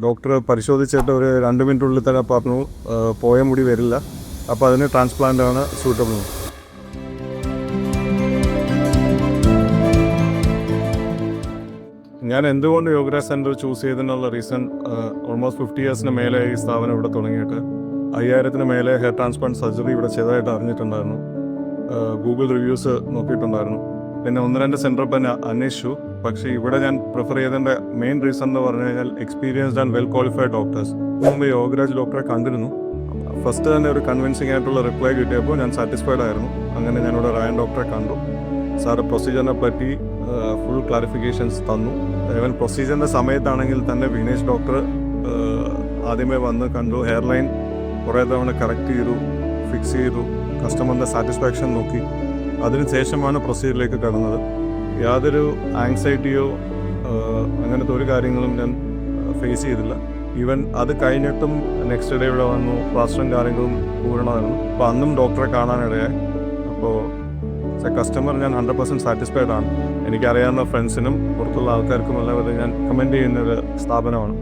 Doctor പരിശോധിച്ചിട്ട് ഒരു 2 മിനിറ്റുള്ളിൽ തന്നെ പറഞ്ഞു പോയ മുടി വരില്ല, അപ്പോൾ അതിന് ട്രാൻസ്പ്ലാന്റ് ആണ് സൂട്ടബിൾ. ഞാൻ എന്തുകൊണ്ട് യോഗരാജ് സെൻറ്റർ ചൂസ് ചെയ്തതിനുള്ള റീസൺ, ഓൾമോസ്റ്റ് 50 ഇയേഴ്സിന് മേലെ ഈ സ്ഥാപനം ഇവിടെ തുടങ്ങിയിട്ട് 5000-ന് മേലെ ഹെയർ ട്രാൻസ്പ്ലാന്റ് സർജറി ഇവിടെ ചെയ്തതായിട്ട് അറിഞ്ഞിട്ടുണ്ടായിരുന്നു. Google reviews നോക്കിയിട്ടുണ്ടായിരുന്നു. പിന്നെ 1-2 സെൻറ്റർ ഇപ്പം അന്വേഷിച്ചു. പക്ഷേ ഇവിടെ ഞാൻ പ്രിഫർ ചെയ്തതിൻ്റെ മെയിൻ റീസൺ എന്ന് പറഞ്ഞു കഴിഞ്ഞാൽ experienced and well qualified doctors. മുമ്പ് യോഗരാജ് ഡോക്ടറെ കണ്ടിരുന്നു. ഫസ്റ്റ് തന്നെ ഒരു കൺവിൻസിംഗ് ആയിട്ടുള്ള റിപ്ലൈ കിട്ടിയപ്പോൾ ഞാൻ സാറ്റിസ്ഫൈഡ് ആയിരുന്നു. അങ്ങനെ ഞാനിവിടെ റയൻ ഡോക്ടറെ കണ്ടു. സാറ് പ്രൊസീജിയറിനെ പറ്റി ഫുൾ ക്ലാരിഫിക്കേഷൻസ് തന്നു. ഈവൻ പ്രൊസീജിയറിൻ്റെ സമയത്താണെങ്കിൽ തന്നെ വിനേഷ് ഡോക്ടർ ആദ്യമേ വന്ന് കണ്ടു, ഹെയർ ലൈൻ കുറേ തവണ കറക്റ്റ് ചെയ്തു, ഫിക്സ് ചെയ്തു, കസ്റ്റമറിൻ്റെ സാറ്റിസ്ഫാക്ഷൻ നോക്കി. അതിനുശേഷമാണ് പ്രൊസീജിയറിലേക്ക് കടന്നത്. യാതൊരു ആങ്സൈറ്റിയോ അങ്ങനത്തെ ഒരു കാര്യങ്ങളും ഞാൻ ഫേസ് ചെയ്തില്ല. ഈവൻ അത് കഴിഞ്ഞിട്ടും നെക്സ്റ്റ് ഡേ ഇവിടെ വന്നു, പ്ലാസ്റ്ററും കാര്യങ്ങളും പൂരണമായിരുന്നു. അപ്പോൾ അന്നും ഡോക്ടറെ കാണാനിടയായി. അപ്പോൾ കസ്റ്റമർ ഞാൻ 100% സാറ്റിസ്ഫൈഡ് ആണ്. എനിക്കറിയാവുന്ന ഫ്രണ്ട്സിനും പുറത്തുള്ള ആൾക്കാർക്കും എല്ലാവരും ഞാൻ കമൻറ്റ് ചെയ്യുന്നൊരു സ്ഥാപനമാണ്.